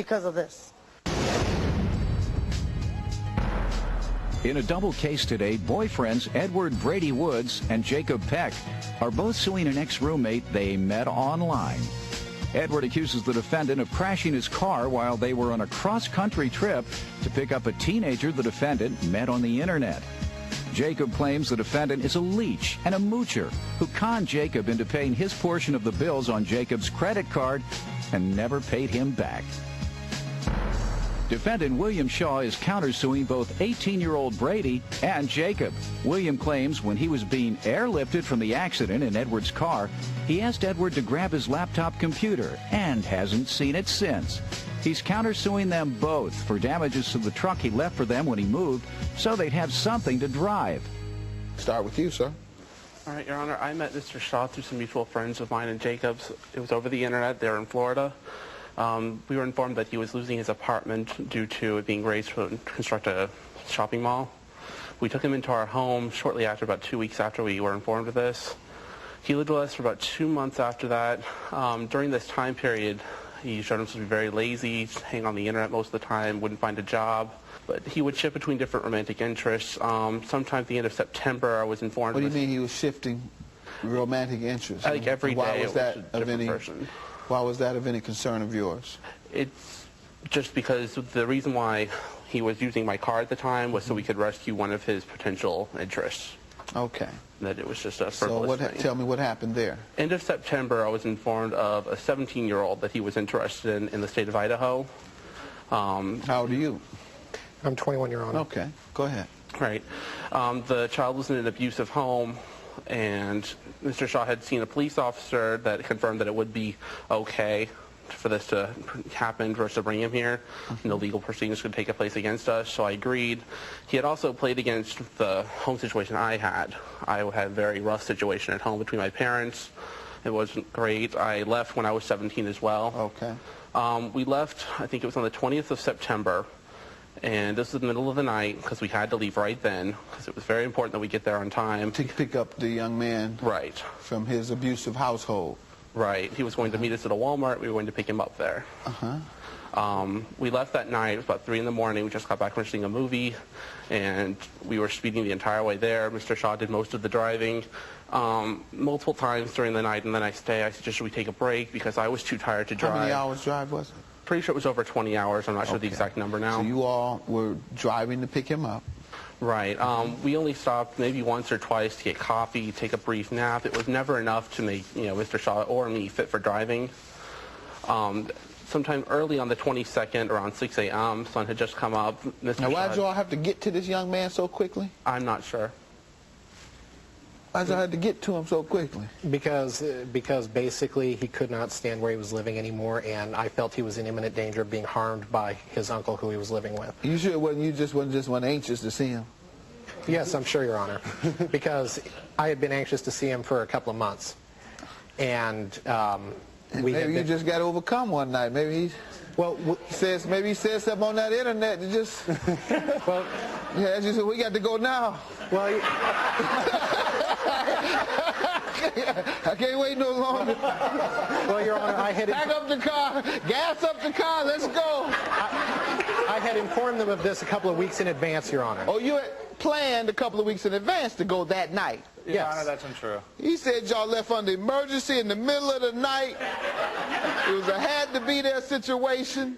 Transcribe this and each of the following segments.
because of this. In a double case today, boyfriends Edward Brady Woods and Jacob Peck are both suing an ex-roommate they met online. Edward accuses the defendant of crashing his car while they were on a cross-country trip to pick up a teenager the defendant met on the internet. Jacob claims the defendant is a leech and a moocher who conned Jacob into paying his portion of the bills on Jacob's credit card and never paid him back. Defendant William Shaw is countersuing both 18-year-old Brady and Jacob. William claims when he was being airlifted from the accident in Edward's car, he asked Edward to grab his laptop computer and hasn't seen it since. He's countersuing them both for damages to the truck he left for them when he moved so they'd have something to drive. Start with you, sir. All right, Your Honor, I met Mr. Shaw through some mutual friends of mine and Jacob's. It was over the internet. They were in Florida. We were informed that he was losing his apartment due to it being raised to construct a shopping mall. We took him into our home shortly after, about 2 weeks after we were informed of this. He lived with us for about 2 months after that. During this time period, he showed himself to be very lazy, hang on the internet most of the time, wouldn't find a job. But he would shift between different romantic interests. Sometime at the end of September, I was informed. What do you mean he was shifting romantic interests? I think every day was that it was a different person. Why was that of any concern of yours? It's just because the reason why he was using my car at the time was so we could rescue one of his potential interests. Okay. That it was just a frivolous thing. Tell me what happened there. End of September, I was informed of a 17-year-old that he was interested in the state of Idaho. How old are you? I'm 21, Your Honor. Okay. Go ahead. Right. The child was in an abusive home, and Mr. Shaw had seen a police officer that confirmed that it would be okay for this to happen, for us to bring him here. No legal proceedings could take place against us, so I agreed. He had also played against the home situation I had. I had a very rough situation at home between my parents. It wasn't great. I left when I was 17 as well. Okay. We left, I think it was on the 20th of September. And this was the middle of the night because we had to leave right then because it was very important that we get there on time. To pick up the young man right from his abusive household. Right. He was going to meet us at a Walmart. We were going to pick him up there. We left that night. It was about 3 in the morning. We just got back from seeing a movie, and we were speeding the entire way there. Mr. Shaw did most of the driving. Multiple times during the night and the next day, I suggested we take a break because I was too tired to drive. How many hours drive was it? Pretty sure it was over 20 hours. I'm not sure the exact number now. So you all were driving to pick him up. Right. We only stopped maybe once or twice to get coffee, take a brief nap. It was never enough to make, Mr. Shaw or me fit for driving. Sometime early on the 22nd, around 6 a.m., sun had just come up. Now, why did you all have to get to this young man so quickly? I'm not sure. Why did you have to get to him so quickly? Because basically he could not stand where he was living anymore, and I felt he was in imminent danger of being harmed by his uncle who he was living with. You sure you just wasn't anxious to see him? Yes, I'm sure, Your Honor, because I had been anxious to see him for a couple of months, and maybe you just got overcome one night. Maybe he said something on that internet that just well, yeah, just said, we got to go now. Well. I can't wait no longer. Well, Your Honor, I had... Back up the car, gas up the car, let's go. I had informed them of this a couple of weeks in advance, Your Honor. Oh, you had planned a couple of weeks in advance to go that night? Your Honor, that's untrue. He said y'all left under emergency in the middle of the night. It was a had-to-be-there situation.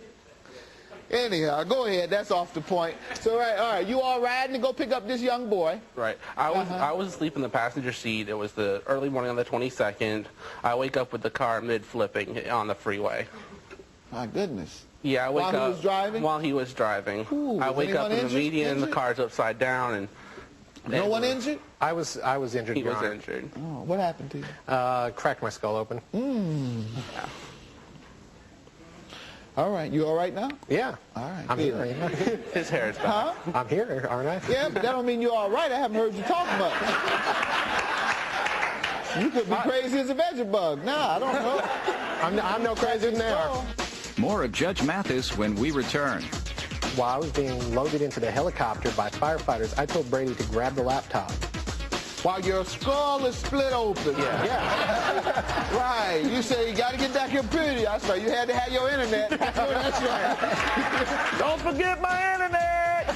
Anyhow, go ahead. That's off the point. So, all right. You all riding to go pick up this young boy? Right. I was asleep in the passenger seat. It was the early morning on the 22nd. I wake up with the car mid-flipping on the freeway. My goodness. Yeah, I wake up. While he was driving? While he was driving. Ooh, I wake up in the median, the car's upside down, and... No one injured? I was injured, Your Honor. He was injured. Oh, what happened to you? Cracked my skull open. Yeah. All right. You all right now? Yeah. All right. I'm here. His hair is back. Huh? I'm here, aren't I? Yeah, but that don't mean you're all right. I haven't heard you talk much. You could be crazy as a veggie bug. Nah, I don't know. I'm no crazier than they are. More of Judge Mathis when we return. While I was being loaded into the helicopter by firefighters, I told Brady to grab the laptop. While your skull is split open. Yeah. Right. You say you got to get back your computer. That's right. You had to have your internet. That's right. Don't forget my internet!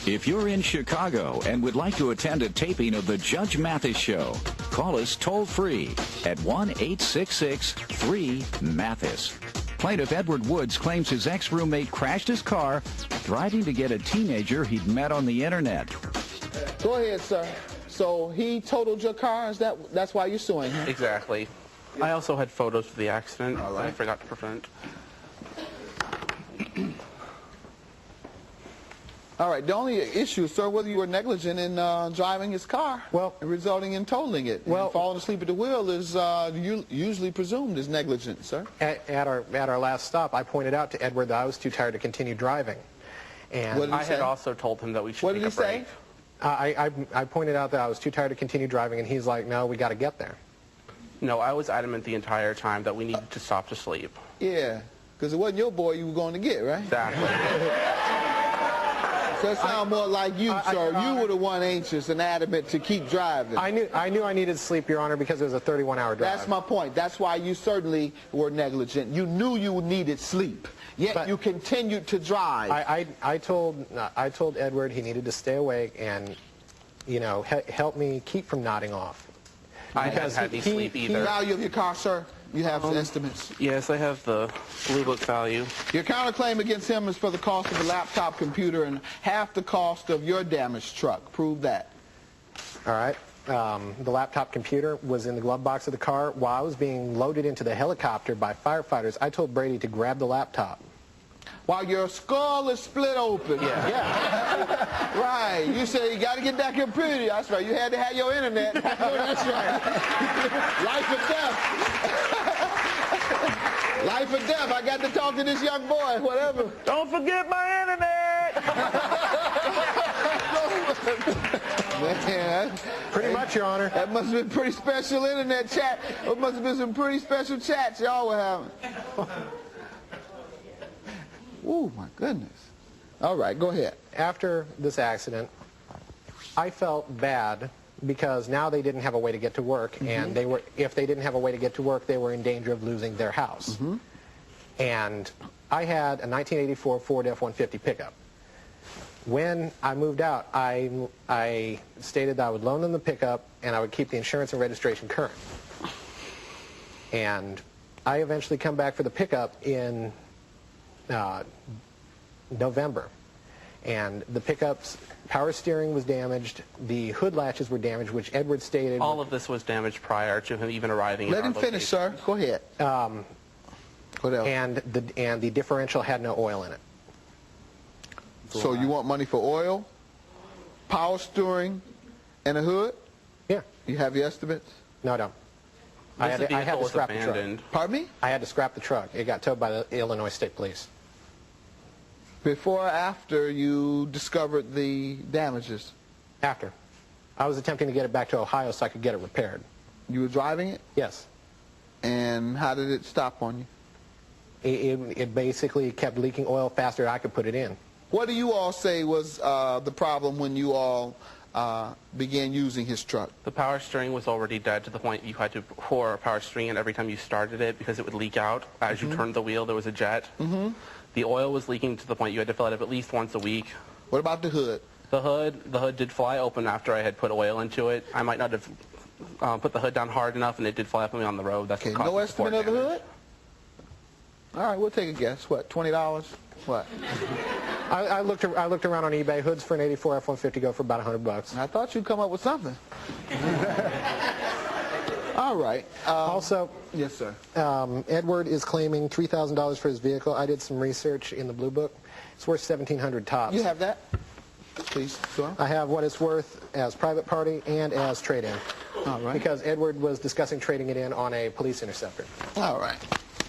If you're in Chicago and would like to attend a taping of the Judge Mathis Show, call us toll-free at 1-866-3-MATHIS. Plaintiff Edward Woods claims his ex-roommate crashed his car driving to get a teenager he'd met on the internet. Go ahead, sir. So he totaled your car? That's why you're suing him? Exactly. I also had photos of the accident All right. that I forgot to prevent. All right. The only issue, sir, whether you were negligent in driving his car, Well, resulting in totaling it. Well, and falling asleep at the wheel is usually presumed as negligent, sir. At our last stop, I pointed out to Edward that I was too tired to continue driving. And What did he I say? had also told him that we should What take did a he say? break. I pointed out that I was too tired to continue driving, and he's like, no, we got to get there. No, I was adamant the entire time that we needed to stop to sleep. Yeah, because it wasn't your boy you were going to get, right? Exactly. So it sounds more like you, sir. You were the one anxious and adamant to keep driving. I knew I needed sleep, Your Honor, because it was a 31-hour drive. That's my point. That's why you certainly were negligent. You knew you needed sleep, yet But you continued to drive. I told Edward he needed to stay awake and, you know, help me keep from nodding off. I hadn't had any sleep The either. value of your car, sir, you have estimates. Yes, I have the Blue Book value. Your counterclaim against him is for the cost of a laptop computer and half the cost of your damaged truck. Prove that. All right. The laptop computer was in the glove box of the car. While I was being loaded into the helicopter by firefighters, I told Brady to grab the laptop. While your skull is split open. Yeah. Right. You say you got to get back your computer. That's right. You had to have your internet. That's right. Life or death. Life or death. I got to talk to this young boy. Whatever. Don't forget my internet! Man, Pretty much, Your Honor. that must have been pretty special internet chat. It must have been some pretty special chats y'all were having. Oh, my goodness. All right, go ahead. After this accident, I felt bad because now they didn't have a way to get to work, and if they didn't have a way to get to work, they were in danger of losing their house. And I had a 1984 Ford F-150 pickup. When I moved out, I stated that I would loan them the pickup and I would keep the insurance and registration current. And I eventually come back for the pickup in November, and the pickup's power steering was damaged, the hood latches were damaged, which Edward stated... All of this was damaged prior to him even arriving at Let our him finish, location. sir. Go ahead. What else? and the differential had no oil in it. So you want money for oil, power steering, and a hood? Yeah. You have your estimates? No, I don't. This I had vehicle to was scrap the truck. abandoned. Pardon me? I had to scrap the truck. It got towed by the Illinois State Police. Before or after you discovered the damages? After. I was attempting to get it back to Ohio so I could get it repaired. You were driving it? Yes. And how did it stop on you? It basically kept leaking oil faster than I could put it in. What do you all say was the problem when you all began using his truck? The power steering was already dead to the point you had to pour power steering in every time you started it because it would leak out. As you turned the wheel, there was a jet. The oil was leaking to the point you had to fill it up at least once a week. What about the hood? The hood did fly open after I had put oil into it. I might not have put the hood down hard enough, and it did fly up on me on the road. That's Okay, what caused no the support estimate of the damage. hood? All right, we'll take a guess. What, $20? What? I looked around on eBay. Hoods for an 84 F-150 go for about $100. I thought you'd come up with something. All right. Also, Yes, sir. Edward is claiming $3,000 for his vehicle. I did some research in the Blue Book. It's worth $1,700 tops. You have that? Please, sir. I have what it's worth as private party and as trade-in. All right. Because Edward was discussing trading it in on a police interceptor. All right.